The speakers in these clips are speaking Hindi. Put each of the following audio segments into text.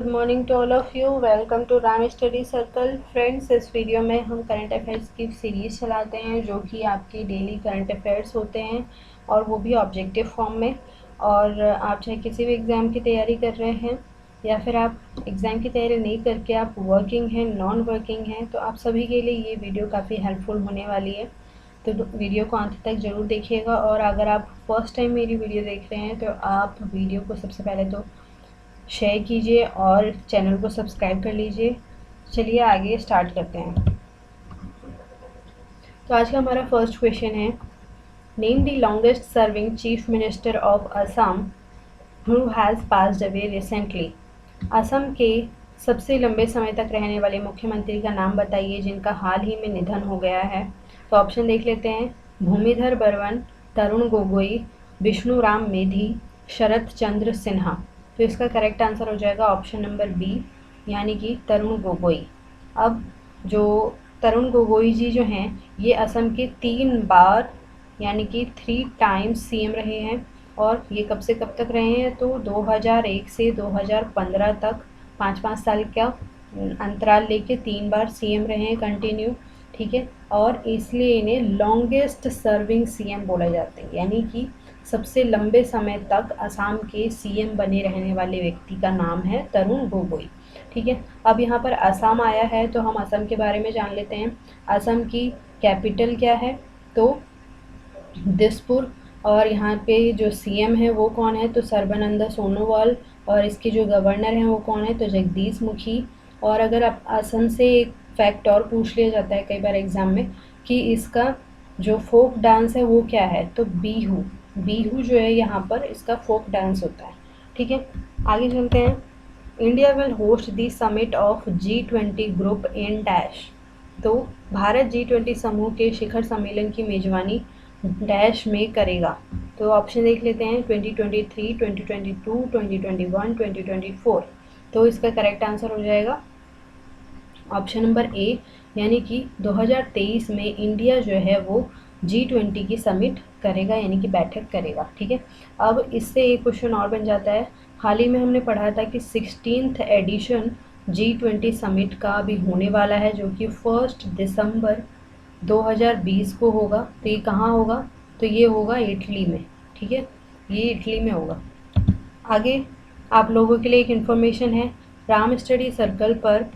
Good morning to all of you. Welcome to Ram study circle. Friends, इस वीडियो में हम करंट अफेयर्स की सीरीज़ चलाते हैं जो कि आपके डेली करंट अफेयर्स होते हैं और वो भी ऑब्जेक्टिव फॉर्म में। और आप चाहे किसी भी एग्ज़ाम की तैयारी कर रहे हैं या फिर आप एग्ज़ाम की तैयारी नहीं करके आप वर्किंग हैं, नॉन वर्किंग हैं, तो आप सभी के लिए ये वीडियो काफ़ी हेल्पफुल होने वाली है। तो वीडियो को अंत तक ज़रूर देखिएगा। और अगर आप फर्स्ट टाइम मेरी वीडियो देख रहे हैं तो आप वीडियो को सबसे पहले तो शेयर कीजिए और चैनल को सब्सक्राइब कर लीजिए। चलिए आगे स्टार्ट करते हैं। तो आज का हमारा फर्स्ट क्वेश्चन है, name the longest serving chief minister of Assam who has passed away recently. Assam के सबसे लंबे समय तक रहने वाले मुख्यमंत्री का नाम बताइए जिनका हाल ही में निधन हो गया है। तो ऑप्शन देख लेते हैं, भूमिधर बर्वन, तरुण गोगोई, विष्णु राम मेधी, शरत चंद्र सिन्हा। तो इसका करेक्ट आंसर हो जाएगा ऑप्शन नंबर बी, यानी कि तरुण गोगोई। अब जो तरुण गोगोई जी जो हैं, ये असम के 3 बार यानी कि 3 टाइम्स सीएम रहे हैं। और ये कब से कब तक रहे हैं, तो 2001 से 2015 तक 5-5 साल का अंतराल लेके 3 बार सीएम रहे हैं कंटिन्यू। ठीक है, और इसलिए इन्हें लॉन्गेस्ट सर्विंग सीएम बोला जाता है, यानी कि सबसे लंबे समय तक असम के सीएम बने रहने वाले व्यक्ति का नाम है तरुण गोगोई। ठीक है, अब यहाँ पर असम आया है तो हम असम के बारे में जान लेते हैं। असम की कैपिटल क्या है, तो दिसपुर। और यहाँ पे जो सीएम है वो कौन है, तो सर्बानंद सोनोवाल। और इसके जो गवर्नर हैं वो कौन है, तो जगदीश मुखी। और अगर आप असम से एक फैक्ट और पूछ लिया जाता है कई बार एग्जाम में कि इसका जो फोक डांस है वो क्या है, तो बिहू। बिहू जो है यहाँ पर इसका फोक डांस होता है। ठीक है, आगे चलते हैं। India will host the summit of G20 group in dash. तो भारत G20 समूह के शिखर सम्मेलन की मेजबानी डैश में करेगा। तो ऑप्शन देख लेते हैं, 2023, 2022, 2021, 2024। तो इसका करेक्ट आंसर हो जाएगा ऑप्शन नंबर ए, यानी कि 2023 में इंडिया जो है वो G20 की समिट करेगा, यानी कि बैठक करेगा। ठीक है, अब इससे एक क्वेश्चन और बन जाता है। हाल ही में हमने पढ़ा था कि 16th एडिशन G20 समिट का अभी होने वाला है, जो कि 1 दिसंबर 2020 को होगा। तो ये कहाँ होगा, तो ये होगा इटली में। ठीक है, ये इटली में होगा। आगे आप लोगों के लिए एक इन्फॉर्मेशन है, राम स्टडी सर्कल पर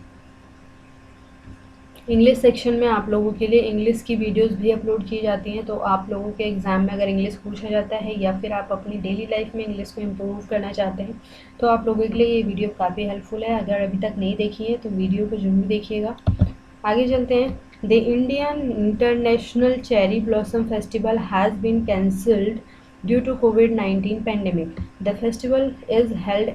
इंग्लिश सेक्शन में आप लोगों के लिए इंग्लिश की वीडियोस भी अपलोड की जाती हैं। तो आप लोगों के एग्ज़ाम में अगर इंग्लिश पूछा जाता है या फिर आप अपनी डेली लाइफ में इंग्लिश को इम्प्रूव करना चाहते हैं तो आप लोगों के लिए ये वीडियो काफ़ी हेल्पफुल है। अगर अभी तक नहीं देखी है तो वीडियो को जरूर देखिएगा। आगे चलते हैं। The Indian international cherry blossom festival has been cancelled due to COVID-19 pandemic. The festival is held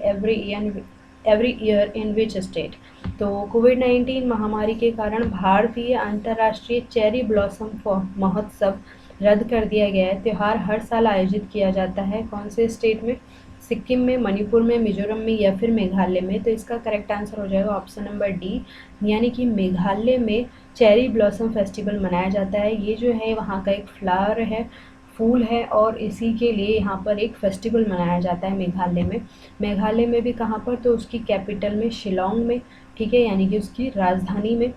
every year in which state. तो COVID-19 महामारी के कारण भारतीय अंतर्राष्ट्रीय चेरी ब्लॉसम महोत्सव रद्द कर दिया गया है। त्यौहार हर साल आयोजित किया जाता है, कौन से स्टेट में, सिक्किम में, मणिपुर में, मिजोरम में या फिर मेघालय में। तो इसका करेक्ट आंसर हो जाएगा ऑप्शन नंबर डी, यानी कि मेघालय में चेरी ब्लॉसम फेस्टिवल मनाया जाता है। ये जो है वहाँ का एक फ्लावर है, फूल है, और इसी के लिए यहाँ पर एक फेस्टिवल मनाया जाता है मेघालय में। मेघालय में भी कहाँ पर, तो उसकी कैपिटल में शिलोंग में। ठीक है, यानी कि उसकी राजधानी में।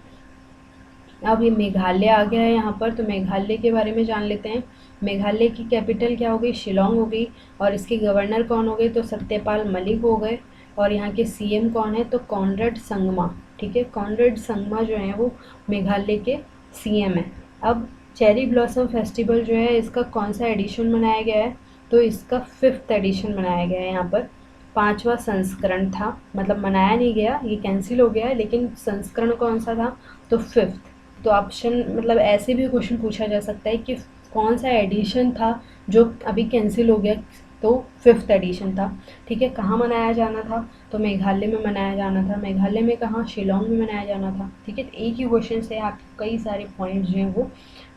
अब ये मेघालय आ गया है यहाँ पर, तो मेघालय के बारे में जान लेते हैं। मेघालय की कैपिटल क्या हो गई, शिलोंग हो गई। और इसके गवर्नर कौन हो गए, तो सत्यपाल मलिक हो गए। और यहाँ के सीएम कौन है, तो कॉनरेड संगमा। ठीक है, कॉनरेड संगमा जो है वो मेघालय के सीएम है। अब चेरी ब्लॉसम फेस्टिवल जो है इसका कौन सा एडिशन मनाया गया है, तो इसका 5th एडिशन मनाया गया है। यहाँ पर 5वां संस्करण था, मतलब मनाया नहीं गया, ये कैंसिल हो गया है, लेकिन संस्करण कौन सा था, तो 5th। तो ऑप्शन मतलब ऐसे भी क्वेश्चन पूछा जा सकता है कि कौन सा एडिशन था जो अभी कैंसिल हो गया, तो 5th एडिशन था। ठीक है, कहाँ मनाया जाना था, तो मेघालय में मनाया जाना था। मेघालय में कहाँ, शिलोंग में मनाया जाना था। ठीक है, तो एक ही क्वेश्चन से आप कई सारे पॉइंट्स जो हैं वो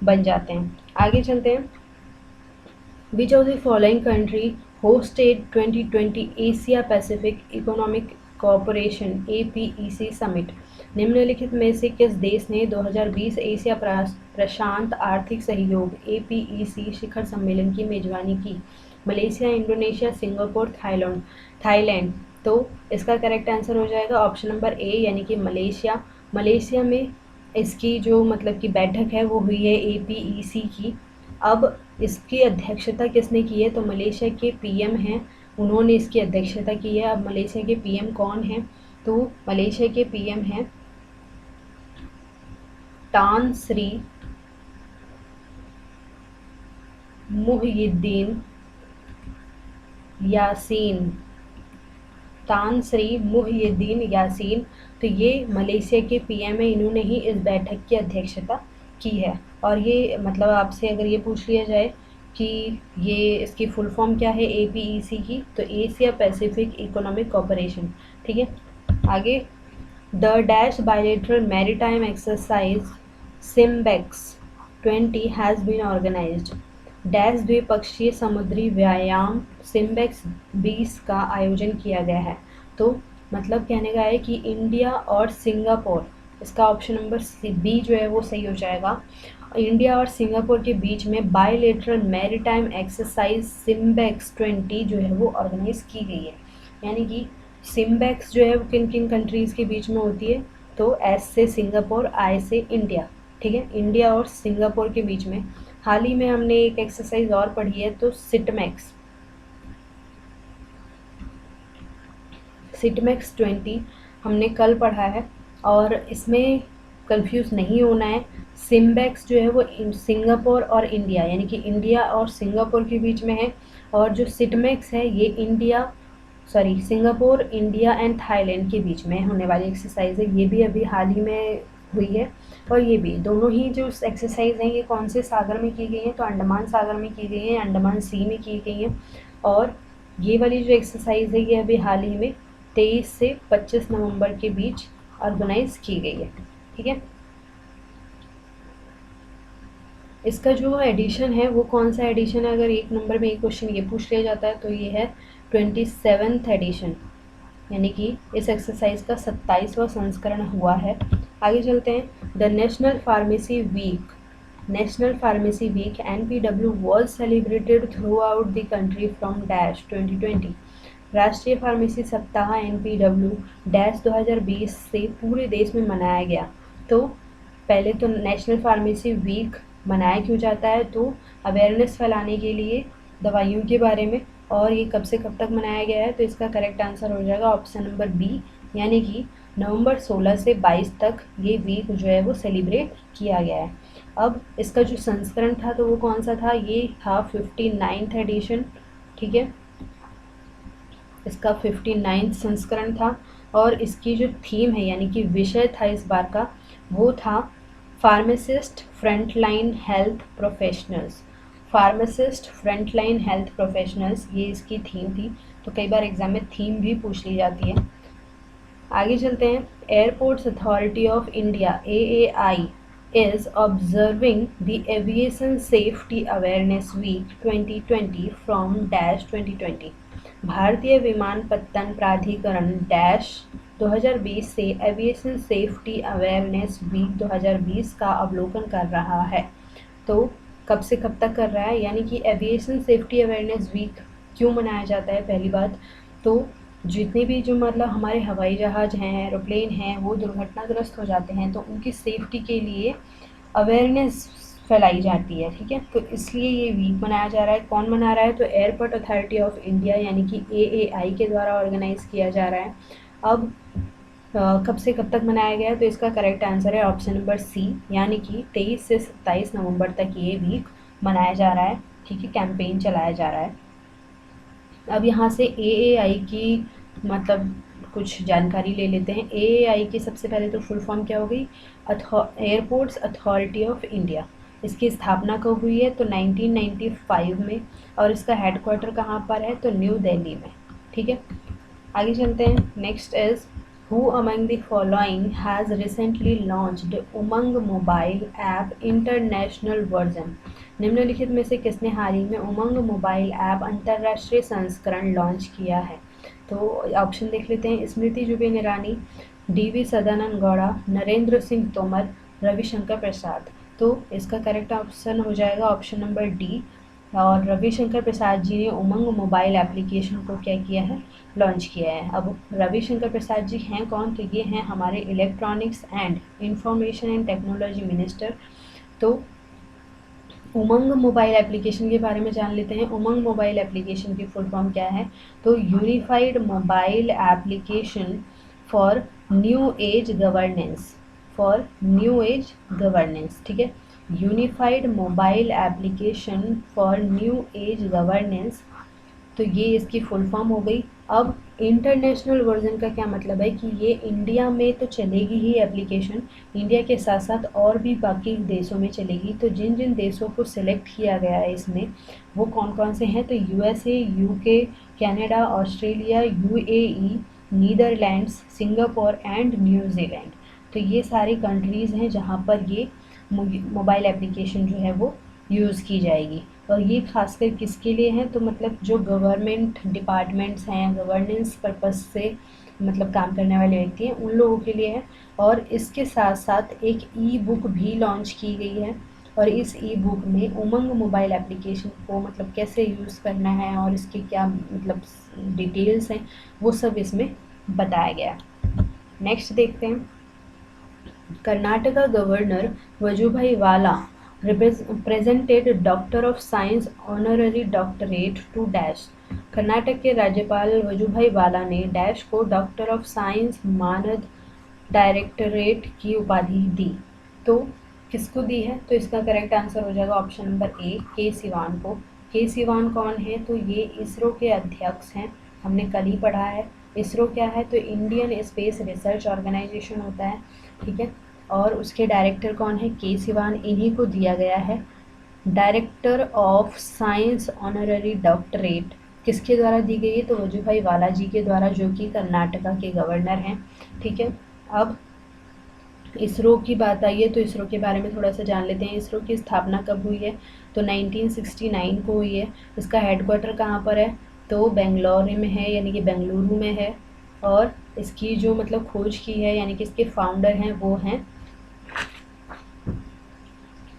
बन जाते हैं। आगे चलते हैं। विच of the following country hosted 2020 Asia Pacific economic corporation APEC summit. निम्नलिखित में से किस देश ने 2020 एशिया प्रशांत आर्थिक सहयोग APEC शिखर सम्मेलन की मेजबानी की। Malaysia, Indonesia, Singapore, Thailand. तो इसका करेक्ट आंसर हो जाएगा ऑप्शन नंबर ए यानी कि मलेशिया। मलेशिया में इसकी जो मतलब कि बैठक है वो हुई है APEC की। अब इसकी अध्यक्षता किसने की है, तो मलेशिया के PM हैं, उन्होंने इसकी अध्यक्षता की है। अब मलेशिया के PM कौन हैं, तो मलेशिया के PM हैं टान श्री मुहियुद्दीन यासीन। तान श्री मुहियुद्दीन यासीन, तो ये मलेशिया के PM है, इन्होंने ही इस बैठक की अध्यक्षता की है। और ये मतलब आपसे अगर ये पूछ लिया जाए कि ये इसकी फुल फॉर्म क्या है APEC की, तो एशिया पैसिफिक इकोनॉमिक कॉपरेशन। ठीक है, आगे the dash bilateral maritime exercise SIMBEX 20 has been organised. Dash द्विपक्षीय समुद्री व्यायाम सिम्बेक्स 20 का आयोजन किया गया है। तो मतलब कहने का है कि इंडिया और सिंगापुर, इसका ऑप्शन नंबर बी जो है वो सही हो जाएगा। इंडिया और सिंगापुर के बीच में बायलेटरल मैरीटाइम एक्सरसाइज सिम्बेक्स 20 जो है वो ऑर्गेनाइज की गई है। यानी कि सिम्बेक्स जो है वो किन किन कंट्रीज़ के बीच में होती है, तो एस से सिंगापुर, आई से इंडिया। ठीक है, इंडिया और सिंगापुर के बीच में। हाल ही में हमने एक एक्सरसाइज और पढ़ी है, तो सिटमैक्स 20 हमने कल पढ़ा है, और इसमें कंफ्यूज नहीं होना है। सिम्बेक्स जो है वो सिंगापुर और इंडिया यानी कि इंडिया और सिंगापुर के बीच में है, और जो सिटमैक्स है ये सिंगापुर, इंडिया एंड थाईलैंड के बीच में होने वाली एक्सरसाइज है। ये भी अभी हाल ही में हुई है, और ये भी दोनों ही जो एक्सरसाइज हैं ये कौन से सागर में की गई हैं, तो अंडमान सागर में की गई हैं, अंडमान सी में की गई हैं। और ये वाली जो एक्सरसाइज है ये अभी हाल ही में 23 से 25 नवंबर के बीच ऑर्गेनाइज की गई है। ठीक है, इसका जो एडिशन है वो कौन सा एडिशन है, अगर एक नंबर में एक क्वेश्चन ये पूछ लिया जाता है तो ये है 27वां एडिशन, यानी कि इस एक्सरसाइज का 27वां संस्करण हुआ है। आगे चलते हैं। The national pharmacy week NPW was celebrated throughout the country from dash 2020। राष्ट्रीय फार्मेसी सप्ताह NPW डैश 2020 से पूरे देश में मनाया गया। तो पहले तो नेशनल फार्मेसी वीक मनाया क्यों जाता है, तो अवेयरनेस फैलाने के लिए दवाइयों के बारे में। और ये कब से कब तक मनाया गया है, तो इसका करेक्ट आंसर हो जाएगा ऑप्शन नंबर बी, यानी कि नवंबर 16 से 22 तक ये वीक जो है वो सेलिब्रेट किया गया है। अब इसका जो संस्करण था तो वो कौन सा था, ये था 59th एडिशन। ठीक है, इसका 59th संस्करण था, और इसकी जो थीम है यानी कि विषय था इस बार का, वो था pharmacist frontline health professionals. Pharmacist frontline health professionals ये इसकी थीम थी। तो कई बार एग्जाम में थीम भी पूछ ली जाती है। आगे चलते हैं। Airports authority of India AAI is observing the Aviation Safety Awareness Week 2020 from dash 2020। भारतीय विमानपत्तन प्राधिकरण डैश 2020 से एविएशन सेफ्टी अवेयरनेस वीक 2020 का अवलोकन कर रहा है। तो कब से कब तक कर रहा है, यानी कि एविएशन सेफ्टी अवेयरनेस वीक क्यों मनाया जाता है, पहली बात तो जितने भी जो मतलब हमारे हवाई जहाज़ हैं, एरोप्लेन हैं, वो दुर्घटनाग्रस्त हो जाते हैं, तो उनकी सेफ्टी के लिए अवेयरनेस फैलाई जाती है। ठीक है, तो इसलिए ये वीक मनाया जा रहा है। कौन मना रहा है, तो एयरपोर्ट अथॉरिटी ऑफ इंडिया यानी कि AAI के द्वारा ऑर्गेनाइज किया जा रहा है। अब कब से कब तक मनाया गया है, तो इसका करेक्ट आंसर है ऑप्शन नंबर सी, यानी कि 23 से 27 नवंबर तक ये वीक मनाया जा रहा है। ठीक है, कैंपेन चलाया जा रहा है। अब यहाँ से AAI की मतलब कुछ जानकारी ले लेते हैं। AAI की सबसे पहले तो फुल फॉर्म क्या हो गई, एयरपोर्ट्स अथॉरिटी ऑफ इंडिया। इसकी स्थापना कब हुई है, तो 1995 में, और इसका हेडक्वार्टर कहाँ पर है, तो न्यू दिल्ली में। ठीक है, आगे चलते हैं। Next is who among the following has recently launched Umang mobile app international version. निम्नलिखित में से किसने हाल ही में उमंग मोबाइल ऐप अंतर्राष्ट्रीय संस्करण लॉन्च किया है, तो ऑप्शन देख लेते हैं। स्मृति जुबिन ईरानी, DV सदानंद गौड़ा, नरेंद्र सिंह तोमर, रविशंकर प्रसाद। तो इसका करेक्ट ऑप्शन हो जाएगा ऑप्शन नंबर डी, और रविशंकर प्रसाद जी ने उमंग मोबाइल एप्लीकेशन को क्या किया है, लॉन्च किया है। अब रविशंकर प्रसाद जी हैं कौन, तो ये हैं हमारे electronics and information and technology minister. तो उमंग मोबाइल एप्लीकेशन के बारे में जान लेते हैं। उमंग मोबाइल एप्लीकेशन की फुल फॉर्म क्या है, तो unified mobile application for new age governance, for new age governance, ठीक है, unified mobile application for new age governance. तो ये इसकी फुल फॉर्म हो गई। अब इंटरनेशनल वर्जन का क्या मतलब है कि ये इंडिया में तो चलेगी ही एप्लीकेशन, इंडिया के साथ साथ और भी बाकी देशों में चलेगी। तो जिन जिन देशों को सिलेक्ट किया गया है इसमें, वो कौन कौन से हैं, तो USA, UK, Canada, Australia, UAE, Netherlands, Singapore and New Zealand. तो ये सारी कंट्रीज़ हैं जहाँ पर ये मोबाइल एप्लीकेशन जो है वो यूज़ की जाएगी। और ये खासकर किसके लिए है, तो मतलब जो गवर्नमेंट डिपार्टमेंट्स हैं, गवर्नेंस पर्पस से मतलब काम करने वाले व्यक्ति हैं, उन लोगों के लिए है। और इसके साथ साथ एक ई बुक भी लॉन्च की गई है, और इस ई बुक में उमंग मोबाइल एप्लीकेशन को मतलब कैसे यूज़ करना है और इसके क्या मतलब डिटेल्स हैं, वो सब इसमें बताया गया है। नेक्स्ट देखते हैं, कर्नाटका गवर्नर वजुभाई वाला presented Doctor of Science honorary doctorate to dash. Karnataka के राज्यपाल वजुभाई वाला ने डैश को डॉक्टर ऑफ साइंस मानद डायरेक्टरेट की उपाधि दी। तो किसको दी है, तो इसका करेक्ट आंसर हो जाएगा ऑप्शन नंबर ए, के सिवान को। के सिवान कौन है, तो ये इसरो के अध्यक्ष हैं, हमने कल ही पढ़ा है। इसरो क्या है, तो इंडियन स्पेस रिसर्च ऑर्गेनाइजेशन होता है, ठीक है। और उसके डायरेक्टर कौन है, के सिवान, इन्हीं को दिया गया है director of science honorary doctorate. किसके द्वारा दी गई है, तो वजुभाई वाला जी के द्वारा, जो कि कर्नाटका के गवर्नर हैं, ठीक है। अब इसरो की बात आई है तो इसरो के बारे में थोड़ा सा जान लेते हैं। इसरो की स्थापना कब हुई है, तो 1969 को हुई है। इसका हेडक्वार्टर कहाँ पर है, तो बेंगलुरु में है, यानी कि बेंगलुरु में है। और इसकी जो मतलब खोज की है, यानी कि इसके फाउंडर हैं, वो हैं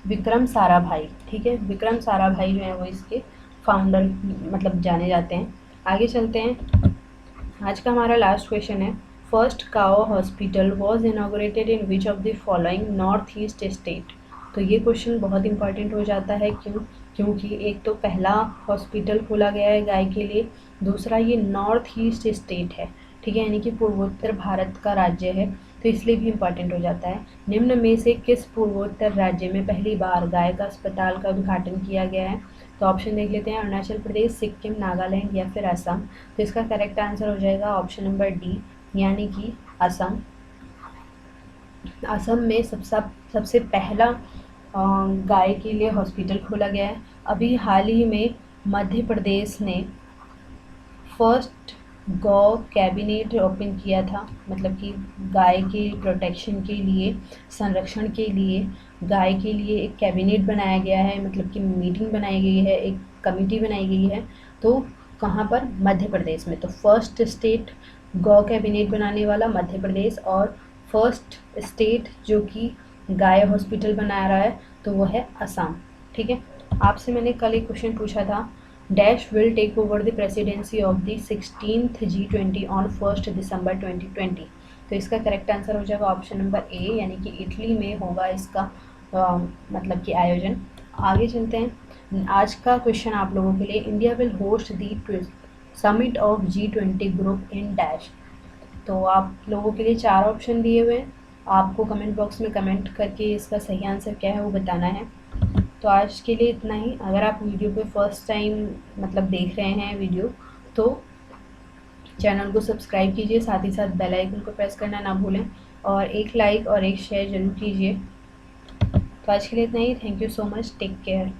विक्रम साराभाई, ठीक है। विक्रम साराभाई जो है वो इसके फाउंडर मतलब जाने जाते हैं। आगे चलते हैं, आज का हमारा लास्ट क्वेश्चन है, फर्स्ट काओ hospital was inaugurated in which of the following north east state. तो ये क्वेश्चन बहुत इंपॉर्टेंट हो जाता है, क्योंकि एक तो पहला हॉस्पिटल खोला गया है गाय के लिए, दूसरा ये नॉर्थ ईस्ट स्टेट है, ठीक है, यानी कि पूर्वोत्तर भारत का राज्य है, तो इसलिए भी इम्पॉर्टेंट हो जाता है। निम्न में से किस पूर्वोत्तर राज्य में पहली बार गाय का अस्पताल का उद्घाटन किया गया है, तो ऑप्शन देख लेते हैं, अरुणाचल प्रदेश, सिक्किम, नागालैंड या फिर असम। तो इसका करेक्ट आंसर हो जाएगा ऑप्शन नंबर डी, यानी कि असम। असम में सबसे पहला गाय के लिए हॉस्पिटल खोला गया है। अभी हाल ही में मध्य प्रदेश ने फर्स्ट गौ कैबिनेट ओपन किया था, मतलब कि गाय के प्रोटेक्शन के लिए, संरक्षण के लिए गाय के लिए एक कैबिनेट बनाया गया है, मतलब कि मीटिंग बनाई गई है, एक कमेटी बनाई गई है। तो कहाँ पर, मध्य प्रदेश में। तो फर्स्ट स्टेट गौ कैबिनेट बनाने वाला मध्य प्रदेश, और फर्स्ट स्टेट जो कि गाय हॉस्पिटल बना रहा है तो वो है असम, ठीक है। आपसे मैंने कल एक क्वेश्चन पूछा था, dash will take over the presidency of the 16th G20 on 1 December 2020। तो इसका करेक्ट आंसर हो जाएगा ऑप्शन नंबर ए, यानी कि इटली में होगा इसका मतलब कि आयोजन। आगे चलते हैं, आज का क्वेश्चन आप लोगों के लिए, India will host the summit of G20 group in dash. तो आप लोगों के लिए 4 ऑप्शन दिए हुए हैं, आपको कमेंट बॉक्स में कमेंट करके इसका सही आंसर क्या है वो बताना है। तो आज के लिए इतना ही। अगर आप वीडियो पे फर्स्ट टाइम मतलब देख रहे हैं वीडियो, तो चैनल को सब्सक्राइब कीजिए, साथ ही साथ बेल आइकन को प्रेस करना ना भूलें, और एक लाइक और एक शेयर ज़रूर कीजिए। तो आज के लिए इतना ही। Thank you so much, take care.